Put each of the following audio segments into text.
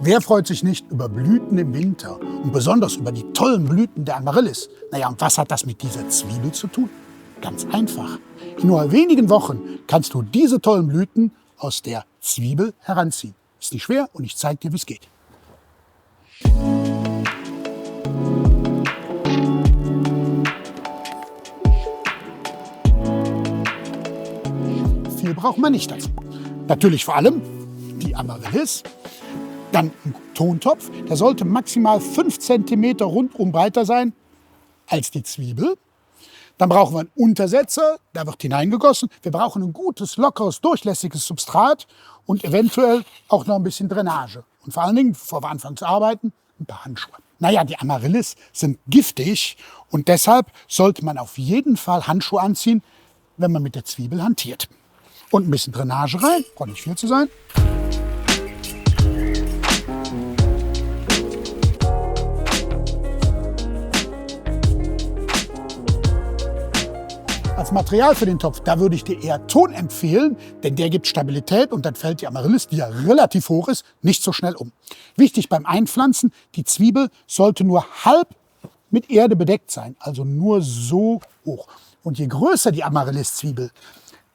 Wer freut sich nicht über Blüten im Winter und besonders über die tollen Blüten der Amaryllis? Naja, und was hat das mit dieser Zwiebel zu tun? Ganz einfach. In nur wenigen Wochen kannst du diese tollen Blüten aus der Zwiebel heranziehen. Ist nicht schwer und ich zeige dir, wie es geht. Viel braucht man nicht dazu. Natürlich vor allem die Amaryllis, dann ein Tontopf, der sollte maximal 5 cm rundum breiter sein als die Zwiebel. Dann brauchen wir einen Untersetzer, da wird hineingegossen. Wir brauchen ein gutes, lockeres, durchlässiges Substrat und eventuell auch noch ein bisschen Drainage. Und vor allen Dingen, bevor wir anfangen zu arbeiten, ein paar Handschuhe. Naja, die Amaryllis sind giftig und deshalb sollte man auf jeden Fall Handschuhe anziehen, wenn man mit der Zwiebel hantiert. Und ein bisschen Drainage rein, braucht nicht viel zu sein. Als Material für den Topf, da würde ich dir eher Ton empfehlen, denn der gibt Stabilität und dann fällt die Amaryllis, die ja relativ hoch ist, nicht so schnell um. Wichtig beim Einpflanzen, die Zwiebel sollte nur halb mit Erde bedeckt sein, also nur so hoch. Und je größer die Amaryllis-Zwiebel,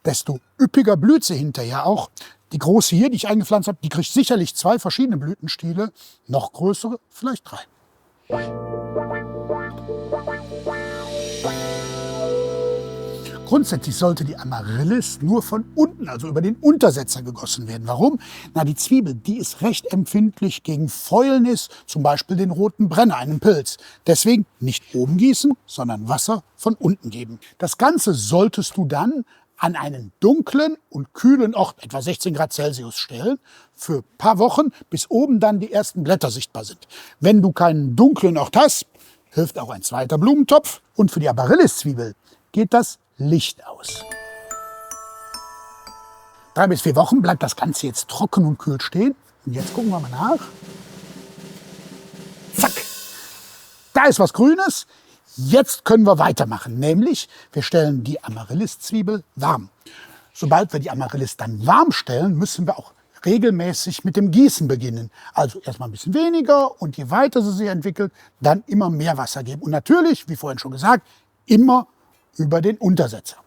desto üppiger blüht sie hinterher auch. Die große hier, die ich eingepflanzt habe, die kriegt sicherlich 2 verschiedene Blütenstiele, noch größere vielleicht 3. Grundsätzlich sollte die Amaryllis nur von unten, also über den Untersetzer gegossen werden. Warum? Na, die Zwiebel, die ist recht empfindlich gegen Fäulnis, zum Beispiel den roten Brenner, einen Pilz. Deswegen nicht oben gießen, sondern Wasser von unten geben. Das Ganze solltest du dann an einen dunklen und kühlen Ort, etwa 16 Grad Celsius, stellen, für ein paar Wochen, bis oben dann die ersten Blätter sichtbar sind. Wenn du keinen dunklen Ort hast, hilft auch ein zweiter Blumentopf. Und für die Amaryllis-Zwiebel geht das Licht aus. 3 bis 4 Wochen bleibt das Ganze jetzt trocken und kühl stehen. Und jetzt gucken wir mal nach. Zack! Da ist was Grünes. Jetzt können wir weitermachen, nämlich wir stellen die Amaryllis-Zwiebel warm. Sobald wir die Amaryllis dann warm stellen, müssen wir auch regelmäßig mit dem Gießen beginnen. Also erstmal ein bisschen weniger und je weiter sie sich entwickelt, dann immer mehr Wasser geben. Und natürlich, wie vorhin schon gesagt, immer über den Untersetzer.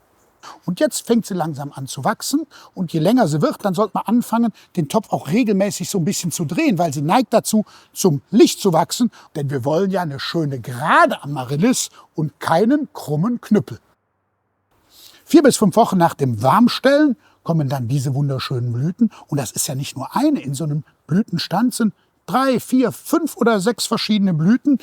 Und jetzt fängt sie langsam an zu wachsen und je länger sie wird, dann sollte man anfangen, den Topf auch regelmäßig so ein bisschen zu drehen, weil sie neigt dazu, zum Licht zu wachsen, denn wir wollen ja eine schöne gerade Amaryllis und keinen krummen Knüppel. 4 bis 5 Wochen nach dem Warmstellen kommen dann diese wunderschönen Blüten und das ist ja nicht nur eine, in so einem Blütenstand sind 3, 4, 5 oder 6 verschiedene Blüten.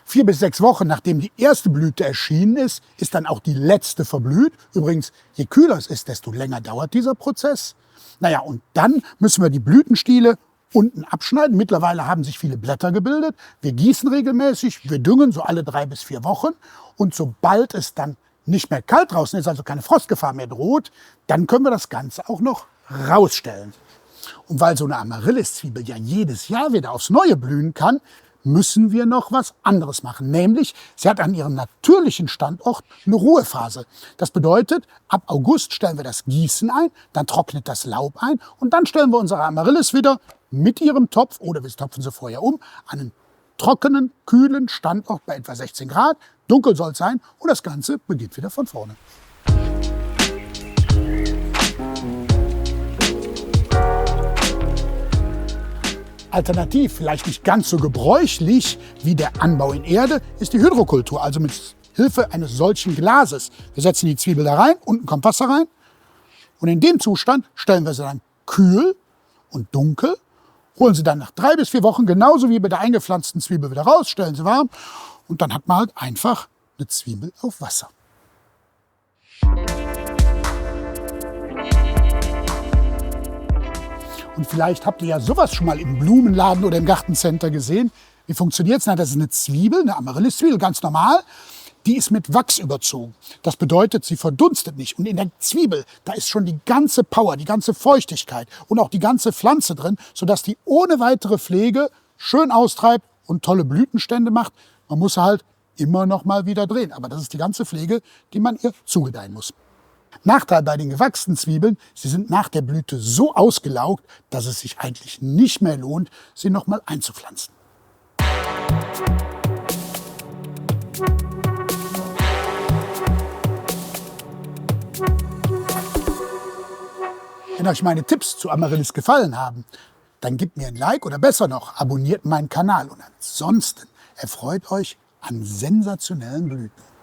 4 bis 6 Wochen, nachdem die erste Blüte erschienen ist, ist dann auch die letzte verblüht. Übrigens, je kühler es ist, desto länger dauert dieser Prozess. Naja, und dann müssen wir die Blütenstiele unten abschneiden. Mittlerweile haben sich viele Blätter gebildet. Wir gießen regelmäßig, wir düngen so alle 3 bis 4 Wochen. Und sobald es dann nicht mehr kalt draußen ist, also keine Frostgefahr mehr droht, dann können wir das Ganze auch noch rausstellen. Und weil so eine Amaryllis-Zwiebel ja jedes Jahr wieder aufs Neue blühen kann, müssen wir noch was anderes machen. Nämlich, sie hat an ihrem natürlichen Standort eine Ruhephase. Das bedeutet, ab August stellen wir das Gießen ein, dann trocknet das Laub ein und dann stellen wir unsere Amaryllis wieder mit ihrem Topf, oder wir topfen sie vorher um, an einen trockenen, kühlen Standort bei etwa 16 Grad. Dunkel soll es sein und das Ganze beginnt wieder von vorne. Alternativ, vielleicht nicht ganz so gebräuchlich wie der Anbau in Erde, ist die Hydrokultur, also mit Hilfe eines solchen Glases. Wir setzen die Zwiebel da rein, unten kommt Wasser rein und in dem Zustand stellen wir sie dann kühl und dunkel, holen sie dann nach 3 bis 4 Wochen, genauso wie bei der eingepflanzten Zwiebel, wieder raus, stellen sie warm und dann hat man halt einfach eine Zwiebel auf Wasser. Und vielleicht habt ihr ja sowas schon mal im Blumenladen oder im Gartencenter gesehen. Wie funktioniert es? Das ist eine Zwiebel, eine Amaryllis-Zwiebel, ganz normal. Die ist mit Wachs überzogen. Das bedeutet, sie verdunstet nicht. Und in der Zwiebel, da ist schon die ganze Power, die ganze Feuchtigkeit und auch die ganze Pflanze drin, sodass die ohne weitere Pflege schön austreibt und tolle Blütenstände macht. Man muss halt immer noch mal wieder drehen. Aber das ist die ganze Pflege, die man ihr zugedeihen muss. Nachteil bei den gewachsenen Zwiebeln, sie sind nach der Blüte so ausgelaugt, dass es sich eigentlich nicht mehr lohnt, sie nochmal einzupflanzen. Wenn euch meine Tipps zu Amaryllis gefallen haben, dann gebt mir ein Like oder besser noch, abonniert meinen Kanal. Und ansonsten erfreut euch an sensationellen Blüten.